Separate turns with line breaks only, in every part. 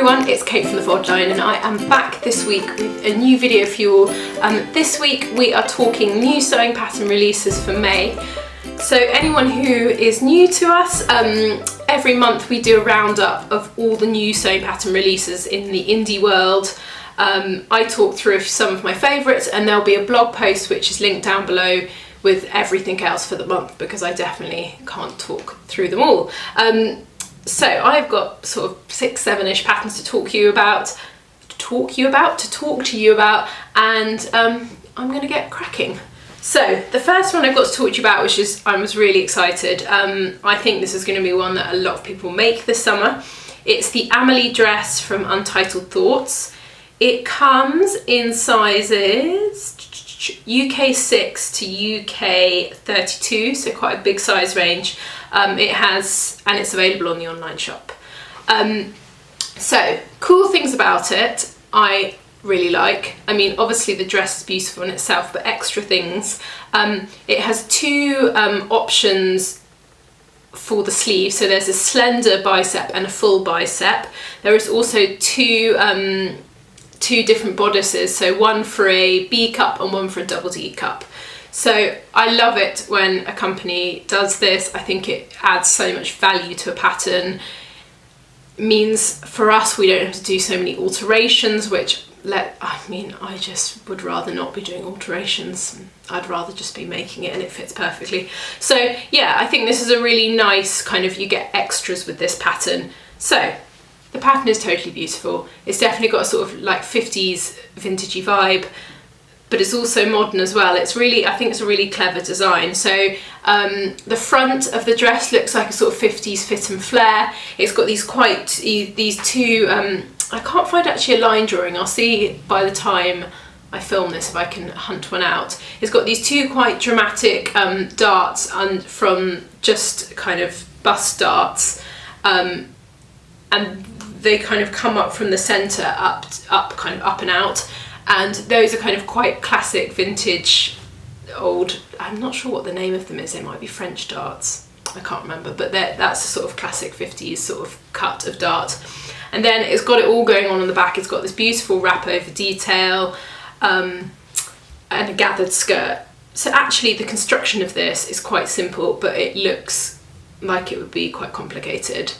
everyone, it's Kate from the Fold Line and I am back this week with a new video for you all. This week we are talking new sewing pattern releases for May. So anyone who is new to us, every month we do a roundup of all the new sewing pattern releases in the indie world. I talk through some of my favourites and there'll be a blog post which is linked down below with everything else for the month because I definitely can't talk through them all. So I've got sort of 6-7-ish patterns to talk to you about, and I'm going to get cracking. So the first one I've got to talk to you about, which is I was really excited. I think this is going to be one that a lot of people make this summer. It's the Amelie Dress from Untitled Thoughts. It comes in sizes UK 6 to UK 32, so quite a big size range. It's available on the online shop. So cool things about it I really like. I mean, obviously the dress is beautiful in itself, but extra things. It has two options for the sleeve. So there's a slender bicep and a full bicep. There is also two different bodices, so one for a B cup and one for a double D cup. So I love it when a company does this. I think it adds so much value to a pattern. It means for us we don't have to do so many alterations, I just would rather not be doing alterations. I'd rather just be making it and it fits perfectly. So yeah, I think this is a really nice kind of, you get extras with this pattern. So the pattern is totally beautiful. It's definitely got a sort of like 50s vintagey vibe, but it's also modern as well. It's really, I think it's a really clever design. So the front of the dress looks like a sort of 50s fit and flare. It's got these two, I can't find actually a line drawing. I'll see by the time I film this if I can hunt one out. It's got these two quite dramatic darts from just kind of bust darts, and they kind of come up from the centre up kind of up and out, and those are kind of quite classic vintage old, I'm not sure what the name of them is, they might be French darts, I can't remember, but that's a sort of classic 50s sort of cut of dart. And then it's got it all going on the back. It's got this beautiful wrap over detail and a gathered skirt. So actually the construction of this is quite simple, but it looks like it would be quite complicated.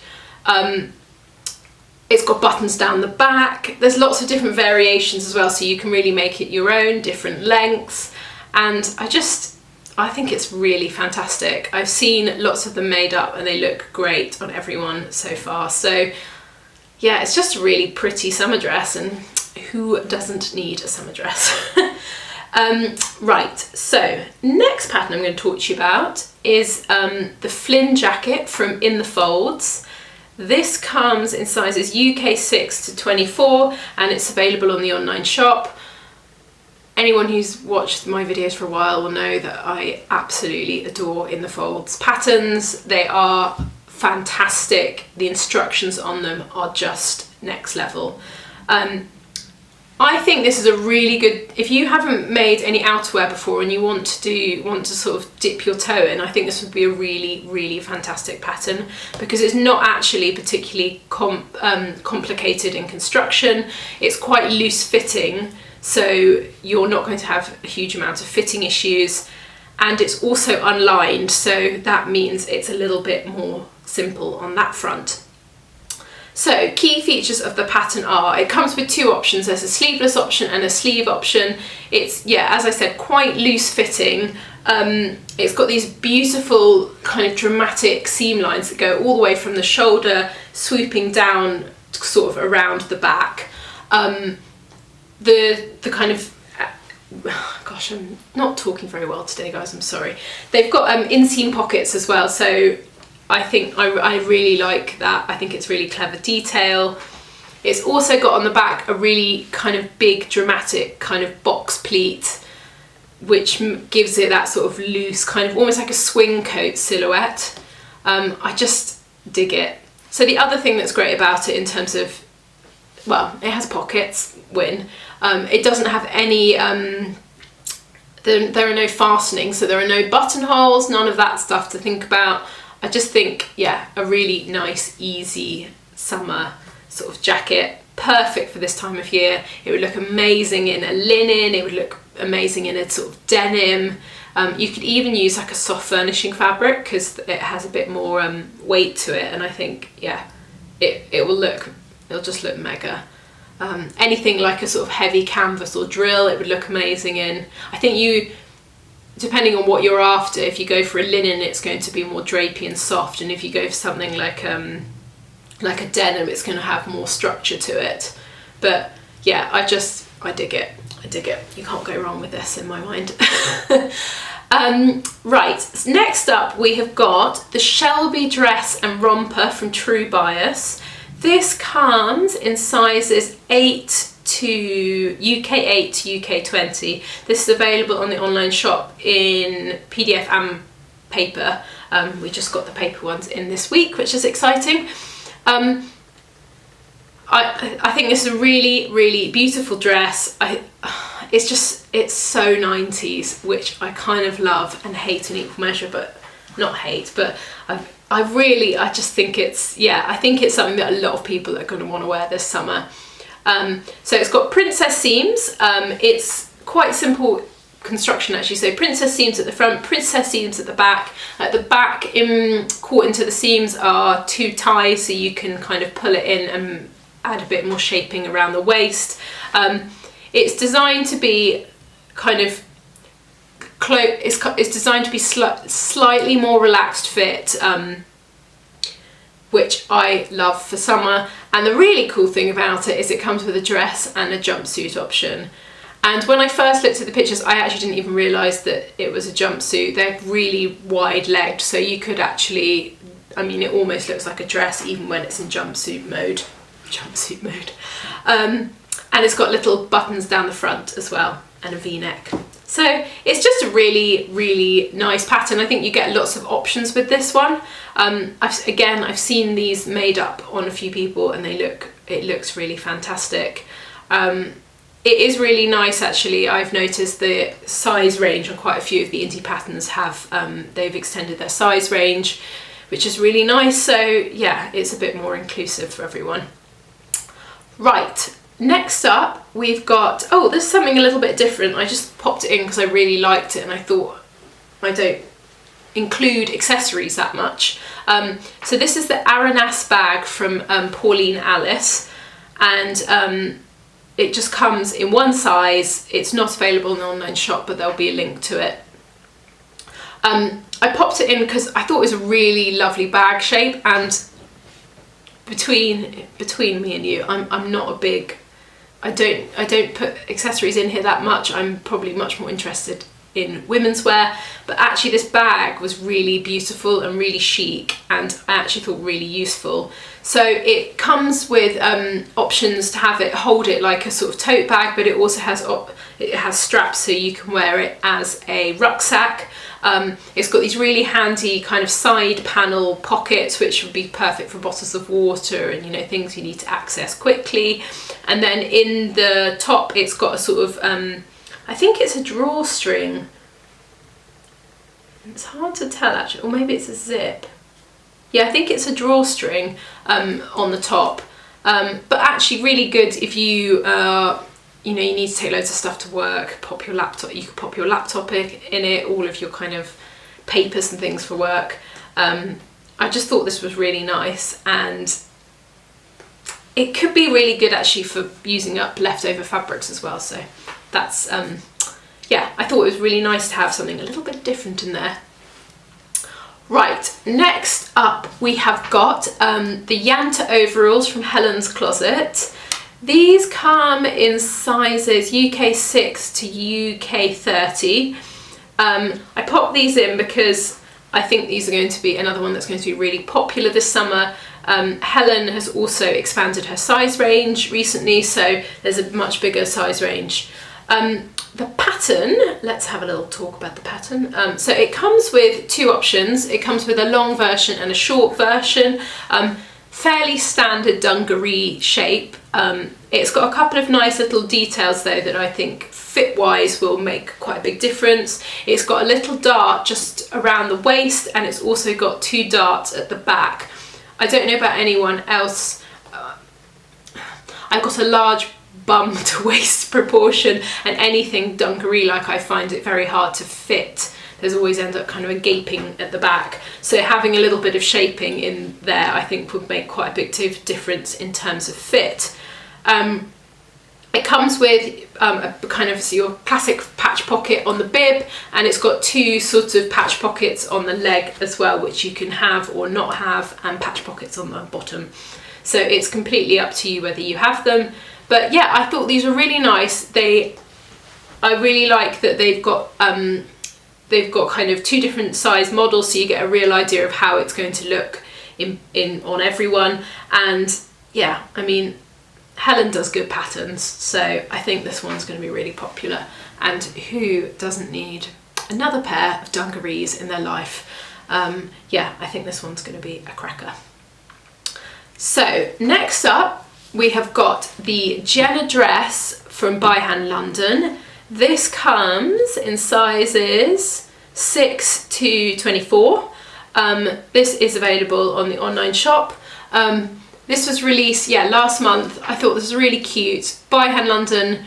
It's got buttons down the back. There's lots of different variations as well, so you can really make it your own, different lengths. And I think it's really fantastic. I've seen lots of them made up and they look great on everyone so far. So yeah, it's just a really pretty summer dress, and who doesn't need a summer dress? Right, so next pattern I'm going to talk to you about is the Flynn Jacket from In the Folds. This comes in sizes UK 6 to 24 and it's available on the online shop. Anyone who's watched my videos for a while will know that I absolutely adore In the Folds patterns. They are fantastic. The instructions on them are just next level. I think this is a really good, if you haven't made any outerwear before and you want to sort of dip your toe in, I think this would be a really, really fantastic pattern because it's not actually particularly complicated in construction. It's quite loose fitting, so you're not going to have a huge amount of fitting issues, and it's also unlined, so that means it's a little bit more simple on that front. So key features of the pattern are, it comes with two options. There's a sleeveless option and a sleeve option. It's, yeah, as I said, quite loose fitting. It's got these beautiful kind of dramatic seam lines that go all the way from the shoulder, swooping down sort of around the back. The kind of, gosh, I'm not talking very well today, guys, I'm sorry. They've got inseam pockets as well, so I think I really like that. I think it's really clever detail. It's also got on the back a really kind of big dramatic kind of box pleat, which gives it that sort of loose kind of almost like a swing coat silhouette. I just dig it. So the other thing that's great about it in terms of, well, it has pockets, it doesn't have any there are no fastenings, so there are no buttonholes, none of that stuff to think about. I just think, yeah, a really nice, easy summer sort of jacket, perfect for this time of year. It would look amazing in a linen, it would look amazing in a sort of denim. You could even use like a soft furnishing fabric because it has a bit more weight to it, and I think, yeah, it'll just look mega. Anything like a sort of heavy canvas or drill, it would look amazing in. I think depending on what you're after, if you go for a linen, it's going to be more drapey and soft, and if you go for something like a denim, it's going to have more structure to it. But yeah, I dig it. You can't go wrong with this in my mind. Right, next up we have got the Shelby Dress and Romper from True Bias. This comes in sizes 8 to UK 8 to UK 20. This is available on the online shop in PDF and paper. We just got the paper ones in this week, which is exciting. I think this is a really, really beautiful dress. It's so 90s, which I kind of love and hate in equal measure, but not hate, but I just think I think it's something that a lot of people are going to want to wear this summer. So it's got princess seams. It's quite simple construction actually. So princess seams at the front, princess seams at the back. At the back, caught into the seams are 2 ties, so you can kind of pull it in and add a bit more shaping around the waist. It's designed to be kind of it's designed to be slightly more relaxed fit, which I love for summer. And the really cool thing about it is it comes with a dress and a jumpsuit option. And when I first looked at the pictures, I actually didn't even realise that it was a jumpsuit. They're really wide legged, so you could actually, it almost looks like a dress even when it's in jumpsuit mode. And it's got little buttons down the front as well, and a V-neck. So it's just a really, really nice pattern. I think you get lots of options with this one. I've seen these made up on a few people, and it looks really fantastic. It is really nice actually. I've noticed the size range on quite a few of the indie patterns they've extended their size range, which is really nice. So yeah, it's a bit more inclusive for everyone. Right, next up we've got, there's something a little bit different. I just popped it in because I really liked it, and I thought I don't include accessories that much. So this is the errand bag from Pauline Alice, and it just comes in one size. It's not available in the online shop, but there'll be a link to it. I popped it in because I thought it was a really lovely bag shape, and between me and you, I'm not a big, I don't put accessories in here that much. I'm probably much more interested in women's wear, but actually this bag was really beautiful and really chic, and I actually thought really useful. So it comes with options to hold it like a sort of tote bag, but it also has straps so you can wear it as a rucksack. It's got these really handy kind of side panel pockets, which would be perfect for bottles of water and things you need to access quickly. And then in the top it's got a sort of I think it's a drawstring. It's hard to tell actually, or maybe it's a zip. Yeah, I think it's a drawstring on the top, but actually really good if you you need to take loads of stuff to work. You could pop your laptop in it, all of your kind of papers and things for work. I just thought this was really nice, and it could be really good actually for using up leftover fabrics as well. So that's yeah, I thought it was really nice to have something a little bit different in there. Right, next up we have got the Yanta overalls from Helen's Closet. These come in sizes UK 6 to UK 30. I popped these in because I think these are going to be another one that's going to be really popular this summer. Helen has also expanded her size range recently, so there's a much bigger size range. The pattern, let's have a little talk about the pattern. So it comes with 2 options. It comes with a long version and a short version. Fairly standard dungaree shape. It's got a couple of nice little details though that I think fit-wise will make quite a big difference. It's got a little dart just around the waist, and it's also got 2 darts at the back. I don't know about anyone else I got a large bum to waist proportion, and anything dungaree like I find it very hard to fit. There's always end up kind of a gaping at the back. So having a little bit of shaping in there I think would make quite a big difference in terms of fit. It comes with a kind of your classic patch pocket on the bib, and it's got two sort of patch pockets on the leg as well, which you can have or not have, and patch pockets on the bottom. So it's completely up to you whether you have them. But yeah, I thought these were really nice. I really like that they've got kind of two different size models, so you get a real idea of how it's going to look on everyone. And yeah, I mean, Helen does good patterns, so I think this one's going to be really popular. And who doesn't need another pair of dungarees in their life? Yeah, I think this one's going to be a cracker. So next up, we have got the Jenna dress from By Hand London. This comes in sizes 6 to 24. This is available on the online shop. This was released, last month. I thought this was really cute. By Hand London,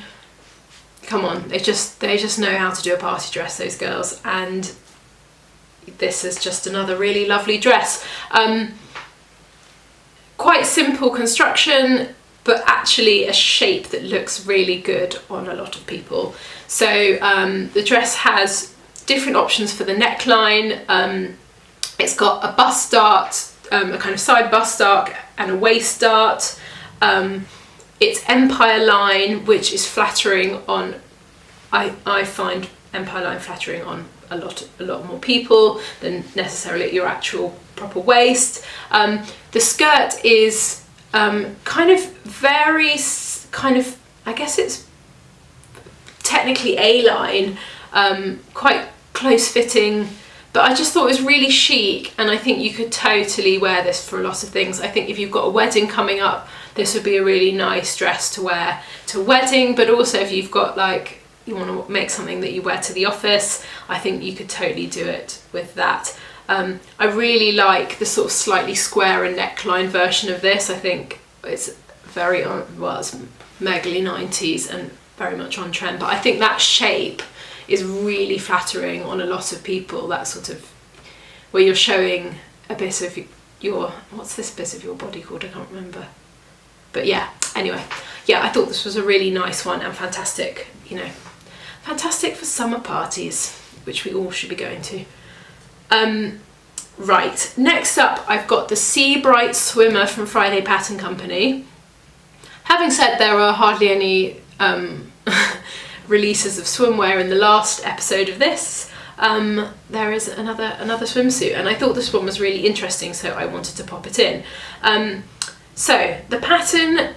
come on, they just know how to do a party dress, those girls. And this is just another really lovely dress. Quite simple construction, but actually a shape that looks really good on a lot of people. So the dress has different options for the neckline. It's got a bust dart, a kind of side bust dart and a waist dart. It's empire line, which is flattering on, I find empire line flattering on a lot more people than necessarily at your actual proper waist. The skirt is kind of very I guess it's technically A-line, quite close fitting, but I just thought it was really chic, and I think you could totally wear this for a lot of things. I think if you've got a wedding coming up, this would be a really nice dress to wear to a wedding, but also if you've got like, you want to make something that you wear to the office, I think you could totally do it with that. I really like the sort of slightly squarer neckline version of this. I think it's very, well, it's megally 90s and very much on trend, but I think that shape is really flattering on a lot of people. That sort of, where you're showing a bit of your, what's this bit of your body called? I can't remember. But yeah, anyway, yeah, I thought this was a really nice one and fantastic, you know, fantastic for summer parties, which we all should be going to. Right, next up I've got the Sea Bright Swimmer from Friday Pattern Company. Having said there are hardly any releases of swimwear in the last episode of this, there is another swimsuit, and I thought this one was really interesting, so I wanted to pop it in. So the pattern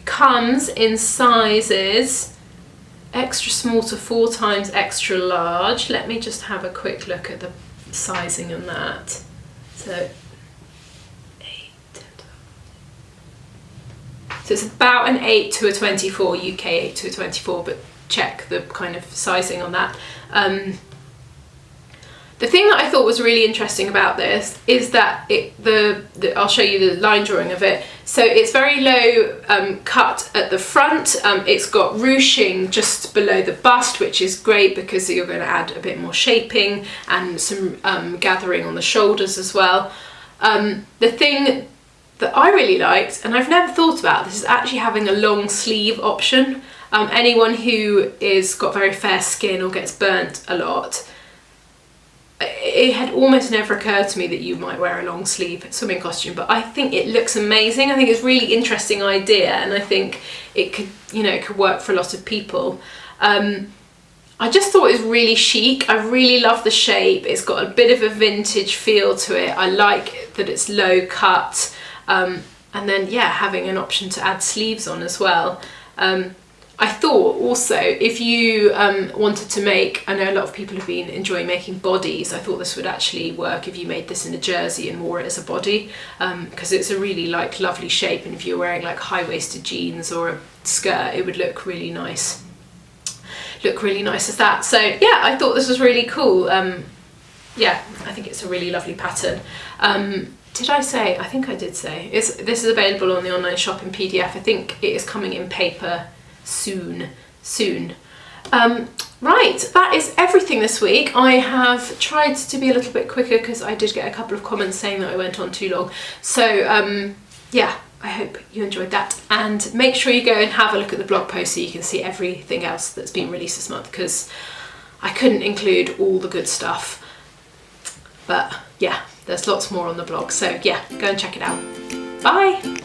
comes in sizes extra small to 4 times extra large. Let me just have a quick look at the sizing on that. So 8, 10, 12. So it's about an 8 to a 24, UK 8 to a 24, but check the kind of sizing on that. The thing that I thought was really interesting about this is that I'll show you the line drawing of it. So it's very low cut at the front. It's got ruching just below the bust, which is great because you're going to add a bit more shaping and some gathering on the shoulders as well. The thing that I really liked, and I've never thought about this, is actually having a long sleeve option. Anyone who is got very fair skin or gets burnt a lot, it had almost never occurred to me that you might wear a long sleeve swimming costume, but I think it looks amazing. I think it's a really interesting idea, and I think it could, you know, it could work for a lot of people. I just thought it was really chic. I really love the shape. It's got a bit of a vintage feel to it. I like that it's low cut, and then yeah, having an option to add sleeves on as well. I thought also if you wanted to make, I know a lot of people have been enjoying making bodies, I thought this would actually work if you made this in a jersey and wore it as a body, because it's a really like lovely shape, and if you're wearing like high-waisted jeans or a skirt, it would look really nice. As that. So yeah, I thought this was really cool. Yeah, I think it's a really lovely pattern. did I say? I think I did say. This is available on the online shop in PDF. I think it is coming in paper soon. Right, that is everything this week. I have tried to be a little bit quicker because I did get a couple of comments saying that I went on too long. So yeah, I hope you enjoyed that, and make sure you go and have a look at the blog post so you can see everything else that's been released this month, because I couldn't include all the good stuff. But yeah, there's lots more on the blog, so yeah, go and check it out. Bye!